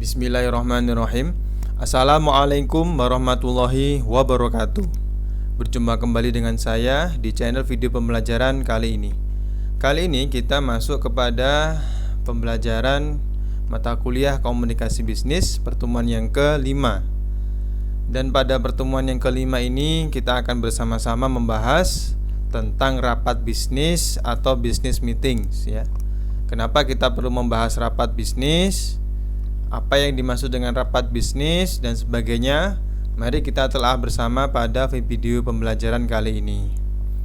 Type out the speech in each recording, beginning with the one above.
Bismillahirrahmanirrahim. Assalamualaikum warahmatullahi wabarakatuh. Berjumpa kembali dengan saya di channel video pembelajaran kali ini. Kali ini kita masuk kepada pembelajaran mata kuliah komunikasi bisnis pertemuan yang kelima. Dan pada pertemuan yang kelima ini kita akan bersama-sama membahas tentang rapat bisnis atau business meetings ya. Kenapa kita perlu membahas rapat bisnis? Apa yang dimaksud dengan rapat bisnis dan sebagainya? Mari kita telah bersama pada video pembelajaran kali ini.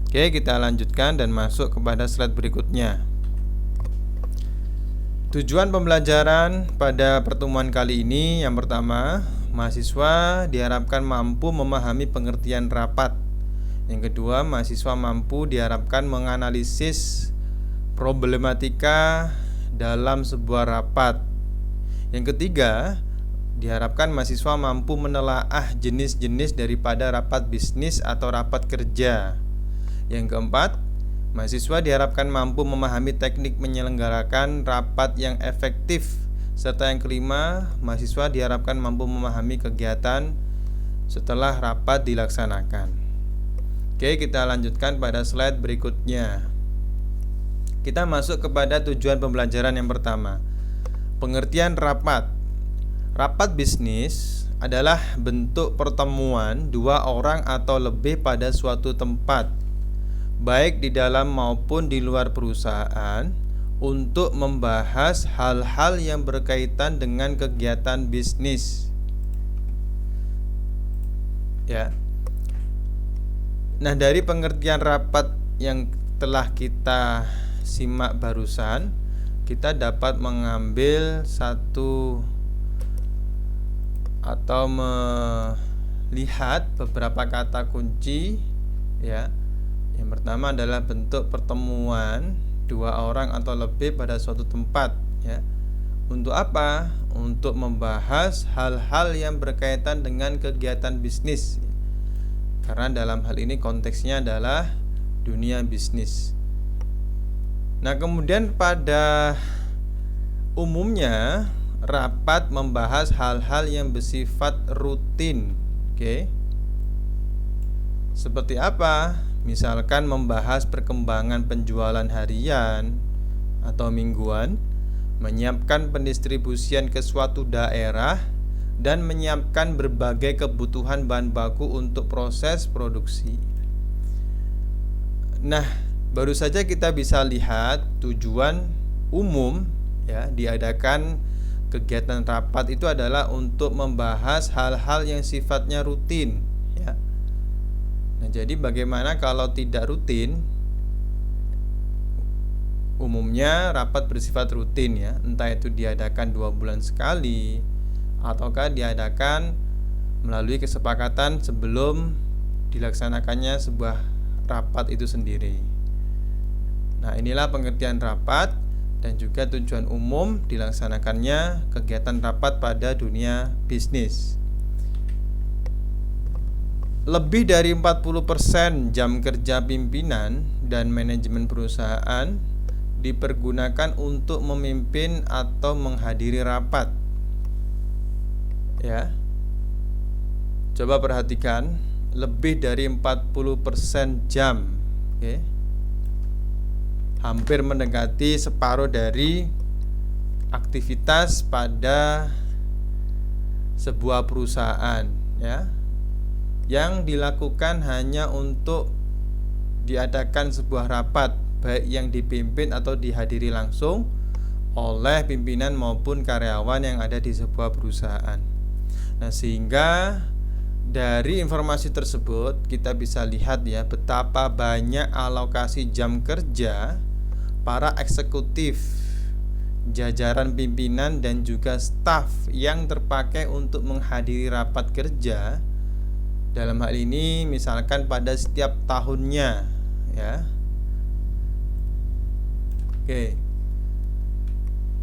Oke, kita lanjutkan dan masuk kepada slide berikutnya. Tujuan pembelajaran pada pertemuan kali ini, yang pertama, mahasiswa diharapkan mampu memahami pengertian rapat. Yang kedua, mahasiswa mampu diharapkan menganalisis problematika dalam sebuah rapat. Yang ketiga, diharapkan mahasiswa mampu menelaah jenis-jenis daripada rapat bisnis atau rapat kerja. Yang keempat, mahasiswa diharapkan mampu memahami teknik menyelenggarakan rapat yang efektif. Serta yang kelima, mahasiswa diharapkan mampu memahami kegiatan setelah rapat dilaksanakan. Oke, kita lanjutkan pada slide berikutnya. Kita masuk kepada tujuan pembelajaran yang pertama. Pengertian rapat. Rapat bisnis adalah bentuk pertemuan dua orang atau lebih pada suatu tempat, baik di dalam maupun di luar perusahaan, untuk membahas hal-hal yang berkaitan dengan kegiatan bisnis. Ya. Nah, dari pengertian rapat yang telah kita simak barusan, kita dapat mengambil satu atau melihat beberapa kata kunci ya. Yang pertama adalah bentuk pertemuan dua orang atau lebih pada suatu tempat ya. Untuk apa? Untuk membahas hal-hal yang berkaitan dengan kegiatan bisnis. Karena dalam hal ini konteksnya adalah dunia bisnis. Nah, kemudian pada umumnya rapat membahas hal-hal yang bersifat rutin. Oke. Seperti apa? Misalkan membahas perkembangan penjualan harian atau mingguan, menyiapkan pendistribusian ke suatu daerah, dan menyiapkan berbagai kebutuhan bahan baku untuk proses produksi. Nah, baru saja kita bisa lihat tujuan umum ya diadakan kegiatan rapat itu adalah untuk membahas hal-hal yang sifatnya rutin ya. Nah, jadi bagaimana kalau tidak rutin? Umumnya rapat bersifat rutin ya, entah itu diadakan 2 bulan sekali ataukah diadakan melalui kesepakatan sebelum dilaksanakannya sebuah rapat itu sendiri. Nah, inilah pengertian rapat dan juga tujuan umum dilaksanakannya kegiatan rapat pada dunia bisnis. Lebih dari 40% jam kerja pimpinan dan manajemen perusahaan dipergunakan untuk memimpin atau menghadiri rapat. Ya. Coba perhatikan, lebih dari 40% jam, oke. Hampir mendekati separuh dari aktivitas pada sebuah perusahaan ya, yang dilakukan hanya untuk diadakan sebuah rapat, baik yang dipimpin atau dihadiri langsung oleh pimpinan maupun karyawan yang ada di sebuah perusahaan. Nah, sehingga dari informasi tersebut kita bisa lihat ya betapa banyak alokasi jam kerja para eksekutif, jajaran pimpinan dan juga staf yang terpakai untuk menghadiri rapat kerja. Dalam hal ini misalkan pada setiap tahunnya ya. Oke.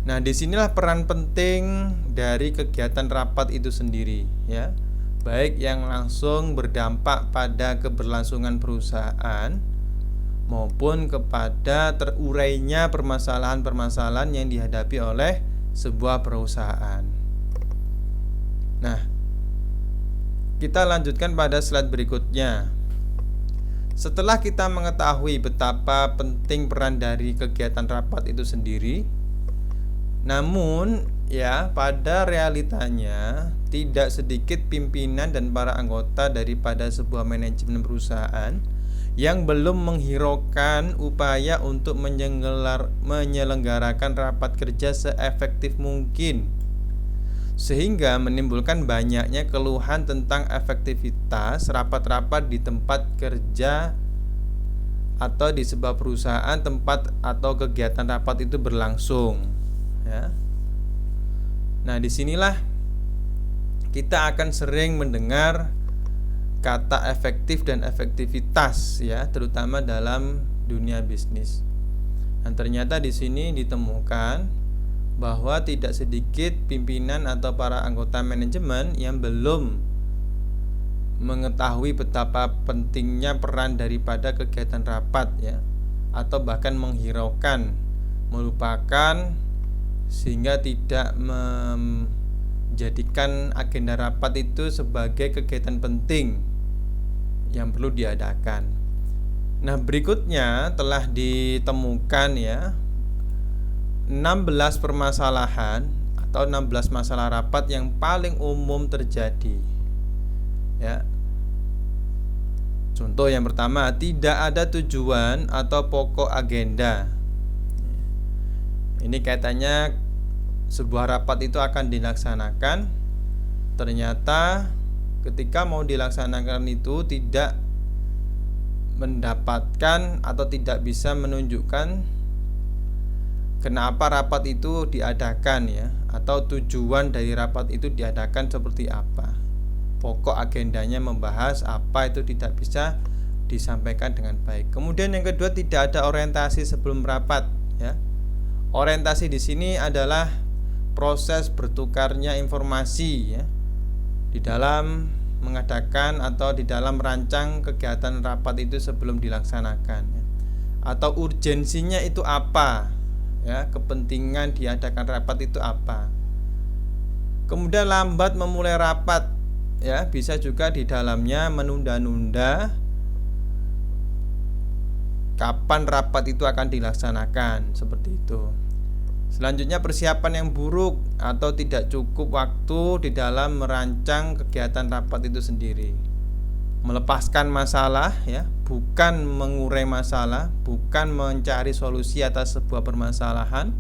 Nah, disinilah peran penting dari kegiatan rapat itu sendiri ya. Baik yang langsung berdampak pada keberlangsungan perusahaan maupun kepada terurainya permasalahan-permasalahan yang dihadapi oleh sebuah perusahaan. Nah, kita lanjutkan pada slide berikutnya. Setelah kita mengetahui betapa penting peran dari kegiatan rapat itu sendiri, namun ya pada realitanya tidak sedikit pimpinan dan para anggota daripada sebuah manajemen perusahaan yang belum menghiraukan upaya untuk menyelenggarakan rapat kerja seefektif mungkin, sehingga menimbulkan banyaknya keluhan tentang efektivitas rapat-rapat di tempat kerja atau di sebuah perusahaan tempat atau kegiatan rapat itu berlangsung, ya. Nah, disinilah kita akan sering mendengar kata efektif dan efektivitas, ya, terutama dalam dunia bisnis. Dan ternyata di sini ditemukan bahwa tidak sedikit pimpinan atau para anggota manajemen yang belum mengetahui betapa pentingnya peran daripada kegiatan rapat, ya, atau bahkan menghiraukan, melupakan, sehingga tidak menjadikan agenda rapat itu sebagai kegiatan penting yang perlu diadakan. Nah, berikutnya telah ditemukan, ya, 16 permasalahan atau 16 masalah rapat yang paling umum terjadi, ya. Contoh yang pertama, tidak ada tujuan atau pokok agenda. Ini kaitannya sebuah rapat itu akan dilaksanakan, ternyata ketika mau dilaksanakan itu tidak mendapatkan atau tidak bisa menunjukkan kenapa rapat itu diadakan, ya, atau tujuan dari rapat itu diadakan seperti apa. Pokok agendanya membahas apa itu tidak bisa disampaikan dengan baik. Kemudian yang kedua, tidak ada orientasi sebelum rapat, ya. Orientasi di sini adalah proses bertukarnya informasi, ya, di dalam mengadakan atau di dalam merancang kegiatan rapat itu sebelum dilaksanakan, ya. Atau urgensinya itu apa, ya, kepentingan diadakan rapat itu apa. Kemudian lambat memulai rapat, ya, bisa juga di dalamnya menunda-nunda kapan rapat itu akan dilaksanakan, seperti itu. Selanjutnya, persiapan yang buruk atau tidak cukup waktu di dalam merancang kegiatan rapat itu sendiri. Melepaskan masalah, ya, bukan mengurai masalah, bukan mencari solusi atas sebuah permasalahan.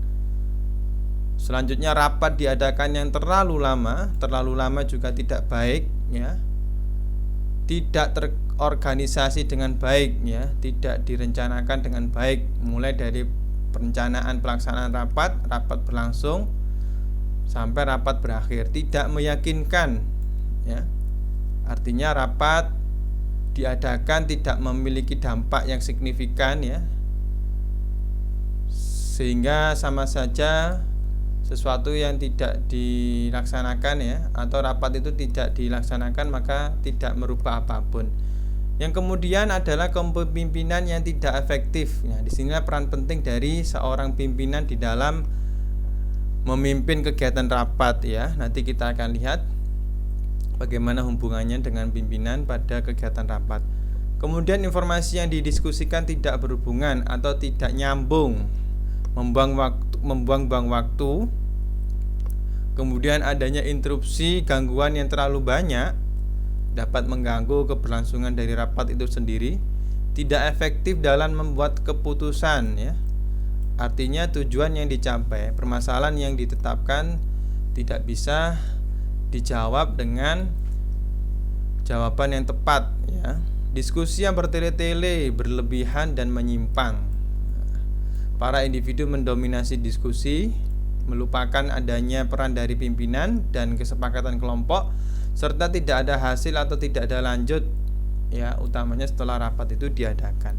Selanjutnya, rapat diadakan yang terlalu lama juga tidak baik, ya. Tidak terorganisasi dengan baik, ya, tidak direncanakan dengan baik, mulai dari perencanaan pelaksanaan rapat berlangsung sampai rapat berakhir, tidak meyakinkan, ya. Artinya rapat diadakan tidak memiliki dampak yang signifikan, ya, sehingga sama saja sesuatu yang tidak dilaksanakan, ya, atau rapat itu tidak dilaksanakan, maka tidak merubah apapun. Yang kemudian adalah kepemimpinan yang tidak efektif. Nah, disinilah peran penting dari seorang pimpinan di dalam memimpin kegiatan rapat, ya. Nanti kita akan lihat bagaimana hubungannya dengan pimpinan pada kegiatan rapat. Kemudian informasi yang didiskusikan tidak berhubungan atau tidak nyambung, membuang-buang waktu. Kemudian adanya interupsi, gangguan yang terlalu banyak dapat mengganggu keberlangsungan dari rapat itu sendiri. Tidak efektif dalam membuat keputusan, ya. Artinya tujuan yang dicapai, permasalahan yang ditetapkan tidak bisa dijawab dengan jawaban yang tepat, ya. Diskusi yang bertele-tele, berlebihan dan menyimpang. Para individu mendominasi diskusi, melupakan adanya peran dari pimpinan dan kesepakatan kelompok, serta tidak ada hasil atau tidak ada lanjut, ya, utamanya setelah rapat itu diadakan.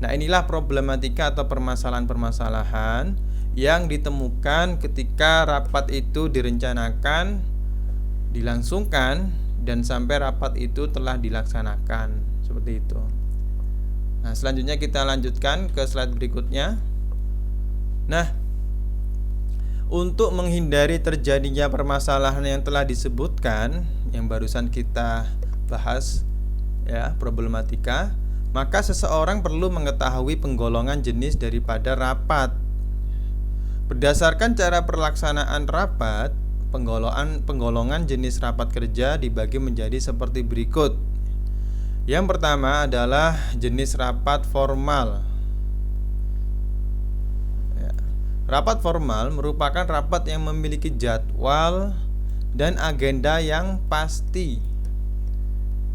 Nah, inilah problematika atau permasalahan-permasalahan yang ditemukan ketika rapat itu direncanakan, dilangsungkan, dan sampai rapat itu telah dilaksanakan, seperti itu. Nah, selanjutnya kita lanjutkan ke slide berikutnya. Nah, Untuk menghindari terjadinya permasalahan yang telah disebutkan, yang barusan kita bahas ya, problematika, maka seseorang perlu mengetahui penggolongan jenis daripada rapat. Berdasarkan cara pelaksanaan rapat, penggolongan jenis rapat kerja dibagi menjadi seperti berikut. Yang pertama adalah jenis rapat formal. Rapat formal merupakan rapat yang memiliki jadwal dan agenda yang pasti.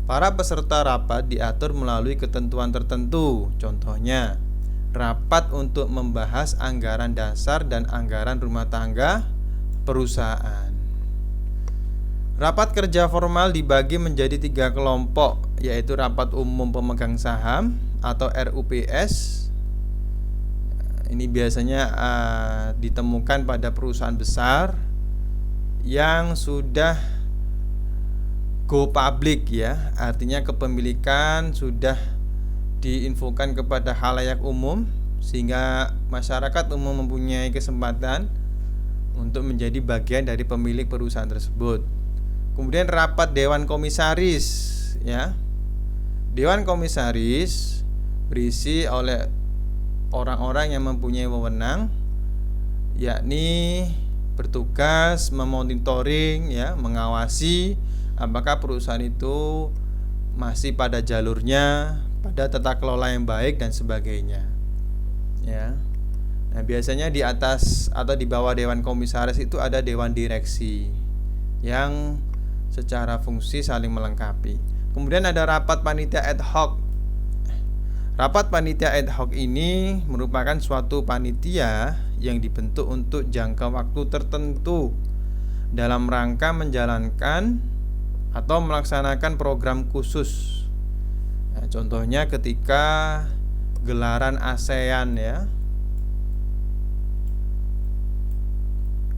Para peserta rapat diatur melalui ketentuan tertentu. Contohnya, rapat untuk membahas anggaran dasar dan anggaran rumah tangga perusahaan. Rapat kerja formal dibagi menjadi 3 kelompok, yaitu rapat umum pemegang saham atau RUPS. Ini biasanya ditemukan pada perusahaan besar yang sudah go public ya, artinya kepemilikan sudah diinfokan kepada khalayak umum sehingga masyarakat umum mempunyai kesempatan untuk menjadi bagian dari pemilik perusahaan tersebut. Kemudian rapat dewan komisaris ya. Dewan komisaris berisi oleh orang-orang yang mempunyai wewenang, yakni bertugas memonitoring ya, mengawasi apakah perusahaan itu masih pada jalurnya, pada tata kelola yang baik dan sebagainya. Ya. Nah, biasanya di atas atau di bawah dewan komisaris itu ada dewan direksi yang secara fungsi saling melengkapi. Kemudian ada rapat panitia ad hoc. Rapat panitia ad hoc ini merupakan suatu panitia yang dibentuk untuk jangka waktu tertentu dalam rangka menjalankan atau melaksanakan program khusus. Nah, contohnya ketika gelaran ASEAN ya,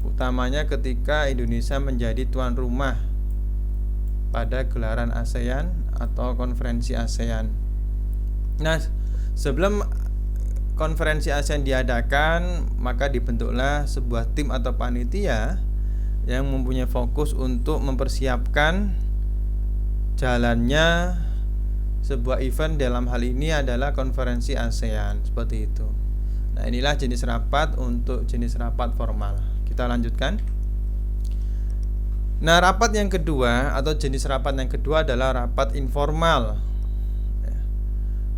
utamanya ketika Indonesia menjadi tuan rumah pada gelaran ASEAN atau konferensi ASEAN. Nah, sebelum konferensi ASEAN diadakan, maka dibentuklah sebuah tim atau panitia yang mempunyai fokus untuk mempersiapkan jalannya sebuah event. Dalam hal ini adalah konferensi ASEAN, seperti itu. Nah, inilah jenis rapat untuk jenis rapat formal. Kita lanjutkan. Nah, rapat yang kedua atau jenis rapat yang kedua adalah rapat informal.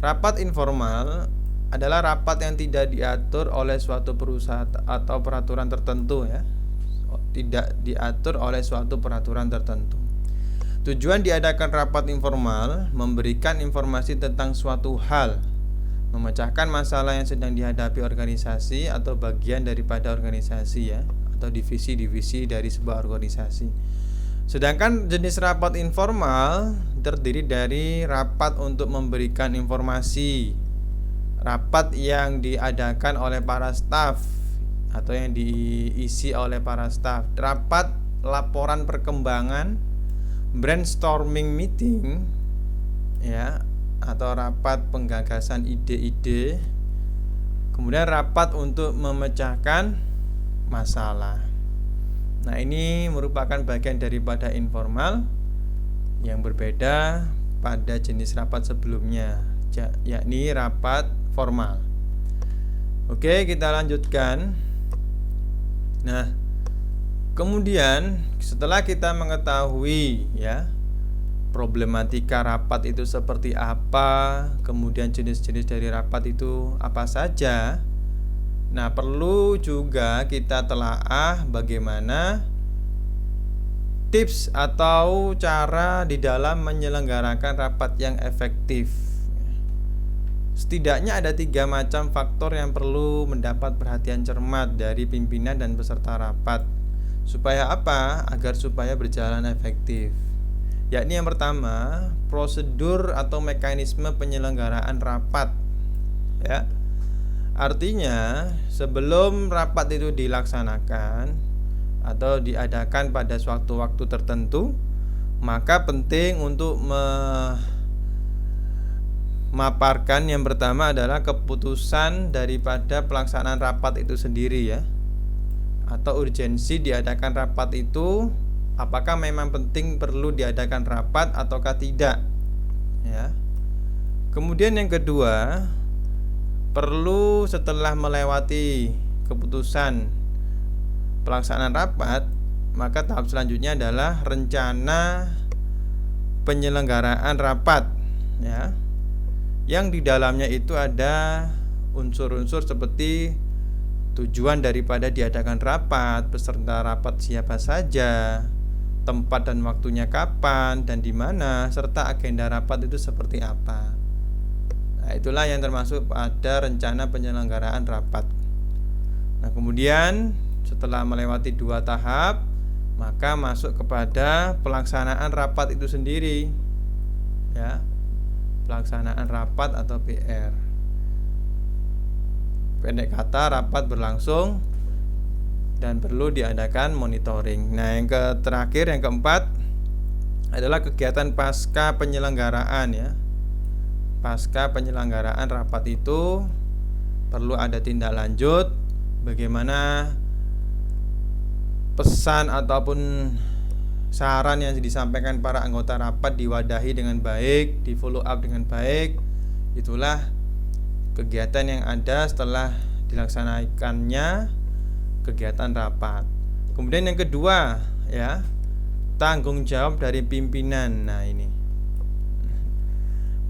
Rapat informal adalah rapat yang tidak diatur oleh suatu perusahaan atau peraturan tertentu ya. Tidak diatur oleh suatu peraturan tertentu. Tujuan diadakan rapat informal memberikan informasi tentang suatu hal, memecahkan masalah yang sedang dihadapi organisasi atau bagian daripada organisasi ya, atau divisi-divisi dari sebuah organisasi. Sedangkan jenis rapat informal terdiri dari rapat untuk memberikan informasi, rapat yang diadakan oleh para staf atau yang diisi oleh para staf, rapat laporan perkembangan, brainstorming meeting ya, atau rapat penggagasan ide-ide, kemudian rapat untuk memecahkan masalah. Nah, ini merupakan bagian daripada informal yang berbeda pada jenis rapat sebelumnya, yakni rapat formal. Oke, kita lanjutkan. Nah, kemudian setelah kita mengetahui ya problematika rapat itu seperti apa, kemudian jenis-jenis dari rapat itu apa saja, nah, perlu juga kita telaah bagaimana tips atau cara di dalam menyelenggarakan rapat yang efektif. Setidaknya ada 3 macam faktor yang perlu mendapat perhatian cermat dari pimpinan dan peserta rapat. Supaya apa? Agar supaya berjalan efektif. Yakni yang pertama, prosedur atau mekanisme penyelenggaraan rapat. Ya. Artinya, sebelum rapat itu dilaksanakan atau diadakan pada suatu waktu tertentu, maka penting untuk memaparkan yang pertama adalah keputusan daripada pelaksanaan rapat itu sendiri ya. atau urgensi diadakan rapat itu, apakah memang penting perlu diadakan rapat ataukah tidak, ya. Kemudian yang kedua, perlu setelah melewati keputusan pelaksanaan rapat, maka tahap selanjutnya adalah rencana penyelenggaraan rapat, ya, yang di dalamnya itu ada unsur-unsur seperti tujuan daripada diadakan rapat, peserta rapat siapa saja, tempat dan waktunya kapan dan di mana, serta agenda rapat itu seperti apa. Nah, itulah yang termasuk pada rencana penyelenggaraan rapat. Nah, kemudian setelah melewati 2 tahap, maka masuk kepada pelaksanaan rapat itu sendiri, ya. Pelaksanaan rapat atau PR. Pendek kata, rapat berlangsung dan perlu diadakan monitoring. Nah, yang terakhir, yang keempat adalah kegiatan pasca penyelenggaraan, ya. Pasca penyelenggaraan rapat itu perlu ada tindak lanjut, bagaimana pesan ataupun saran yang disampaikan para anggota rapat diwadahi dengan baik, di follow up dengan baik. Itulah kegiatan yang ada setelah dilaksanakannya kegiatan rapat. Kemudian yang kedua, ya, tanggung jawab dari pimpinan. Nah, ini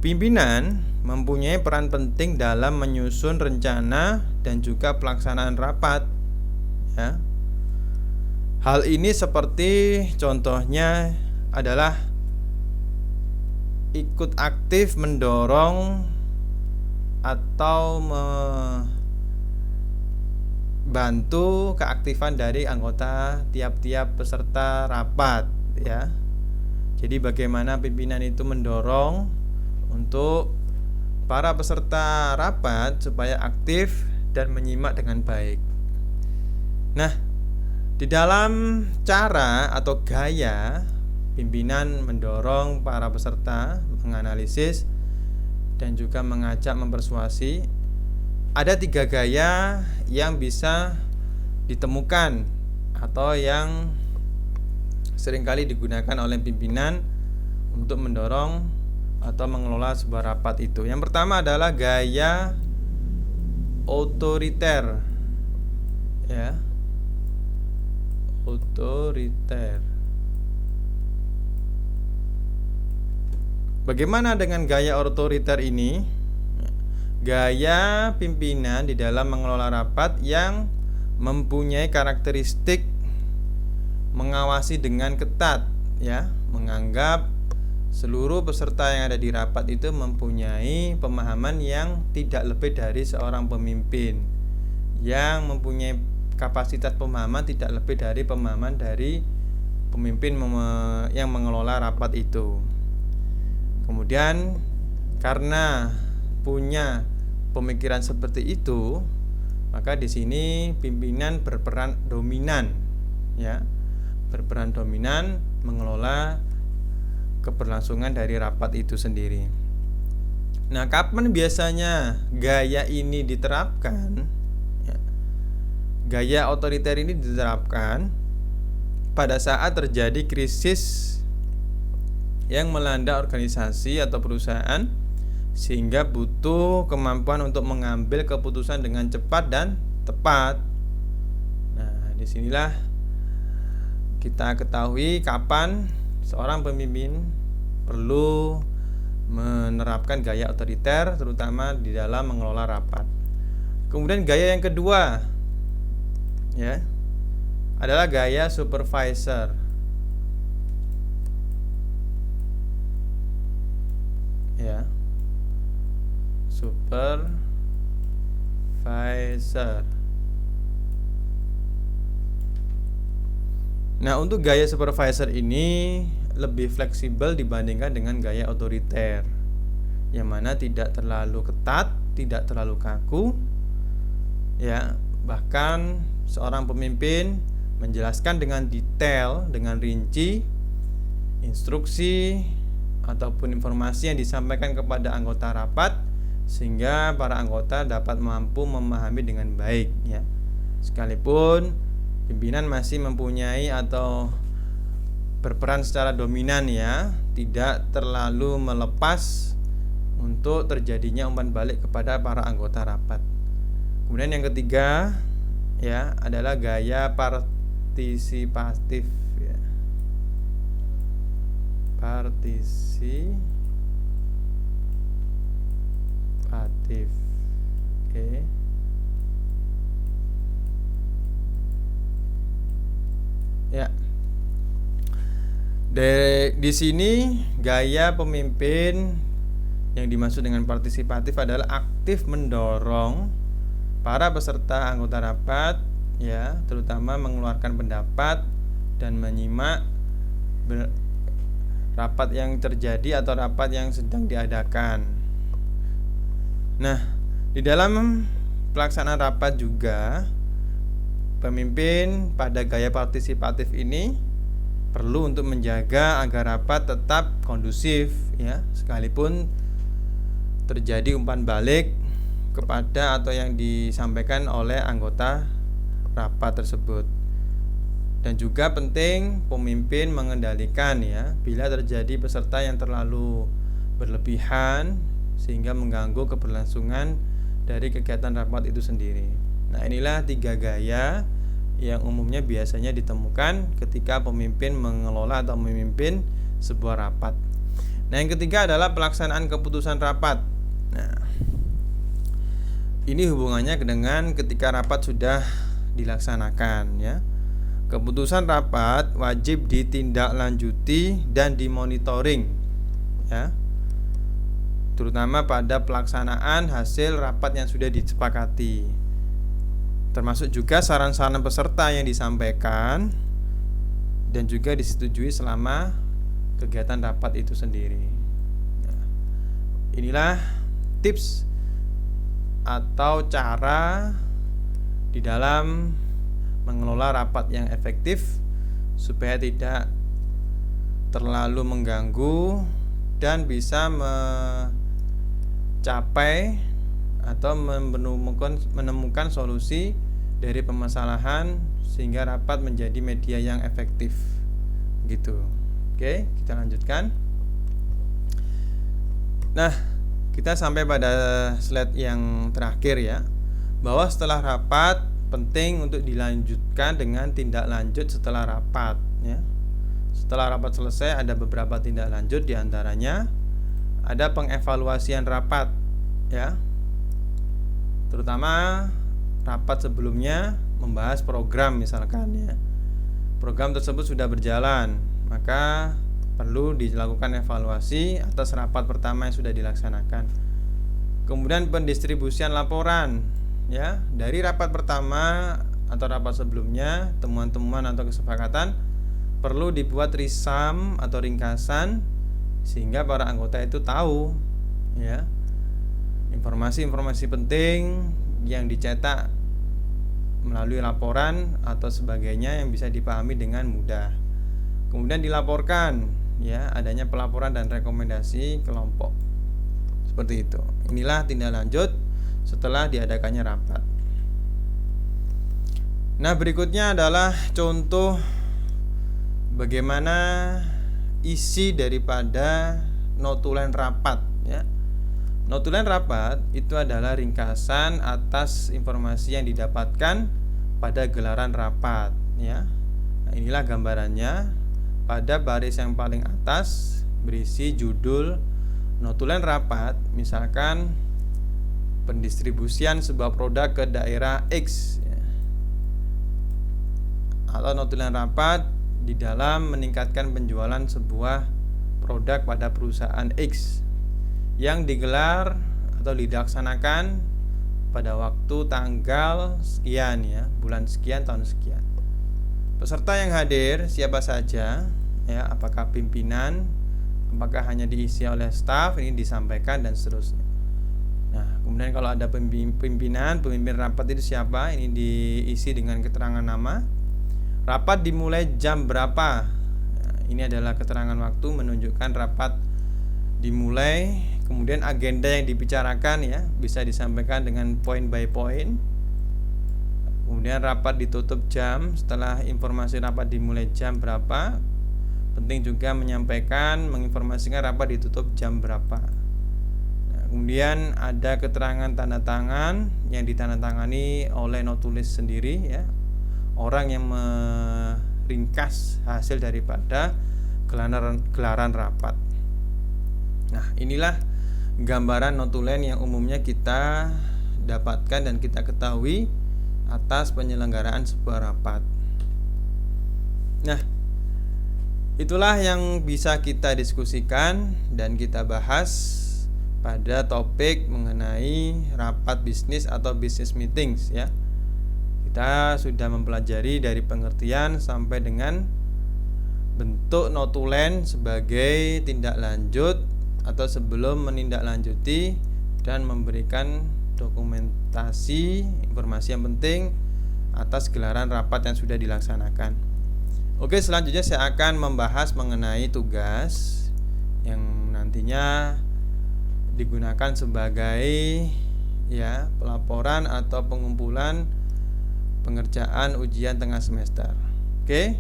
pimpinan mempunyai peran penting dalam menyusun rencana dan juga pelaksanaan rapat, ya. Hal ini seperti contohnya adalah ikut aktif mendorong atau membantu keaktifan dari anggota tiap-tiap peserta rapat, ya. Jadi bagaimana pimpinan itu mendorong untuk para peserta rapat supaya aktif dan menyimak dengan baik. Nah, di dalam cara atau gaya pimpinan mendorong para peserta menganalisis dan juga mengajak mempersuasi, ada 3 gaya yang bisa ditemukan atau yang seringkali digunakan oleh pimpinan untuk mendorong atau mengelola sebuah rapat itu. Yang pertama adalah gaya otoriter, ya. Otoriter. Bagaimana dengan gaya otoriter ini? Gaya pimpinan di dalam mengelola rapat yang mempunyai karakteristik mengawasi dengan ketat, ya, menganggap seluruh peserta yang ada di rapat itu mempunyai pemahaman yang tidak lebih dari seorang pemimpin, yang mempunyai kapasitas pemahaman tidak lebih dari pemahaman dari pemimpin yang mengelola rapat itu. Kemudian karena punya pemikiran seperti itu, maka di sini pimpinan berperan dominan, ya. Berperan dominan mengelola keberlangsungan dari rapat itu sendiri. Nah, kapan biasanya gaya ini diterapkan? Ya. Gaya otoriter ini diterapkan pada saat terjadi krisis yang melanda organisasi atau perusahaan sehingga butuh kemampuan untuk mengambil keputusan dengan cepat dan tepat. Nah, disinilah kita ketahui kapan seorang pemimpin perlu menerapkan gaya otoriter, terutama di dalam mengelola rapat. Kemudian gaya yang kedua, ya, adalah gaya supervisor. Ya, supervisor. Nah, untuk gaya supervisor ini lebih fleksibel dibandingkan dengan gaya otoriter, yang mana tidak terlalu ketat, tidak terlalu kaku, ya. Bahkan seorang pemimpin menjelaskan dengan detail, dengan rinci instruksi ataupun informasi yang disampaikan kepada anggota rapat sehingga para anggota dapat mampu memahami dengan baik, ya. Sekalipun Pimpinan masih mempunyai atau berperan secara dominan ya, tidak terlalu melepas untuk terjadinya umpan balik kepada para anggota rapat. Kemudian yang ketiga ya adalah gaya partisipatif ya. Partisipatif. Oke. Ya. Di sini gaya pemimpin yang dimaksud dengan partisipatif adalah aktif mendorong para peserta anggota rapat ya, terutama mengeluarkan pendapat dan menyimak rapat yang terjadi atau rapat yang sedang diadakan. Nah, di dalam pelaksanaan rapat juga pemimpin pada gaya partisipatif ini perlu untuk menjaga agar rapat tetap kondusif ya, sekalipun terjadi umpan balik kepada atau yang disampaikan oleh anggota rapat tersebut. Dan juga penting pemimpin mengendalikan ya, bila terjadi peserta yang terlalu berlebihan sehingga mengganggu keberlangsungan dari kegiatan rapat itu sendiri. Nah, inilah 3 gaya yang umumnya biasanya ditemukan ketika pemimpin mengelola atau memimpin sebuah rapat. Nah, yang ketiga adalah pelaksanaan keputusan rapat. Nah, ini hubungannya dengan ketika rapat sudah dilaksanakan ya. Keputusan rapat wajib ditindaklanjuti dan dimonitoring ya, terutama pada pelaksanaan hasil rapat yang sudah disepakati, termasuk juga saran-saran peserta yang disampaikan dan juga disetujui selama kegiatan rapat itu sendiri. Nah, inilah tips atau cara di dalam mengelola rapat yang efektif supaya tidak terlalu mengganggu dan bisa mencapai atau menemukan solusi dari permasalahan sehingga rapat menjadi media yang efektif gitu. Oke, kita lanjutkan. Nah, kita sampai pada slide yang terakhir ya, bahwa setelah rapat penting untuk dilanjutkan dengan tindak lanjut setelah rapat ya. Setelah rapat selesai ada beberapa tindak lanjut, diantaranya ada pengevaluasian rapat ya, terutama rapat sebelumnya membahas program misalkan ya, program tersebut sudah berjalan, maka perlu dilakukan evaluasi atas rapat pertama yang sudah dilaksanakan. Kemudian pendistribusian laporan ya, dari rapat pertama atau rapat sebelumnya, temuan-temuan atau kesepakatan perlu dibuat risam atau ringkasan sehingga para anggota itu tahu ya, informasi-informasi penting yang dicetak melalui laporan atau sebagainya yang bisa dipahami dengan mudah. Kemudian dilaporkan ya, adanya pelaporan dan rekomendasi kelompok. Seperti itu. Inilah tindak lanjut setelah diadakannya rapat. Nah, berikutnya adalah contoh bagaimana isi daripada notulen rapat ya. Notulen rapat itu adalah ringkasan atas informasi yang didapatkan pada gelaran rapat ya. Nah, inilah gambarannya. Pada baris yang paling atas berisi judul notulen rapat, misalkan pendistribusian sebuah produk ke daerah X ya. Atau notulen rapat di dalam meningkatkan penjualan sebuah produk pada perusahaan X yang digelar atau dilaksanakan pada waktu tanggal sekian ya, bulan sekian, tahun sekian. Peserta yang hadir siapa saja ya, apakah pimpinan, apakah hanya diisi oleh staf, ini disampaikan dan seterusnya. Nah, kemudian kalau ada pemimpin rapat itu siapa, ini diisi dengan keterangan nama. Rapat dimulai jam berapa, nah, ini adalah keterangan waktu menunjukkan rapat dimulai. Kemudian agenda yang dibicarakan ya, bisa disampaikan dengan point by point. Kemudian rapat ditutup jam. Setelah informasi rapat dimulai jam berapa, penting juga menyampaikan, menginformasikan rapat ditutup jam berapa. Nah, kemudian ada keterangan tanda tangan yang ditandatangani oleh notulis sendiri, ya, orang yang meringkas hasil daripada gelaran rapat. Nah, inilah gambaran notulen yang umumnya kita dapatkan dan kita ketahui atas penyelenggaraan sebuah rapat. Nah, itulah yang bisa kita diskusikan dan kita bahas pada topik mengenai rapat bisnis atau business meetings, ya. Kita sudah mempelajari dari pengertian sampai dengan bentuk notulen sebagai tindak lanjut atau sebelum menindaklanjuti dan memberikan dokumentasi informasi yang penting atas gelaran rapat yang sudah dilaksanakan. Oke, selanjutnya saya akan membahas mengenai tugas yang nantinya digunakan sebagai, ya, pelaporan atau pengumpulan pengerjaan ujian tengah semester. Oke,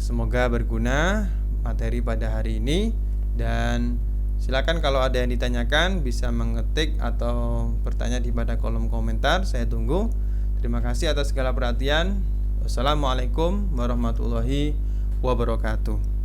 semoga berguna materi pada hari ini, dan silakan kalau ada yang ditanyakan bisa mengetik atau bertanya di pada kolom komentar. Saya tunggu. Terima kasih atas segala perhatian. Wassalamualaikum warahmatullahi wabarakatuh.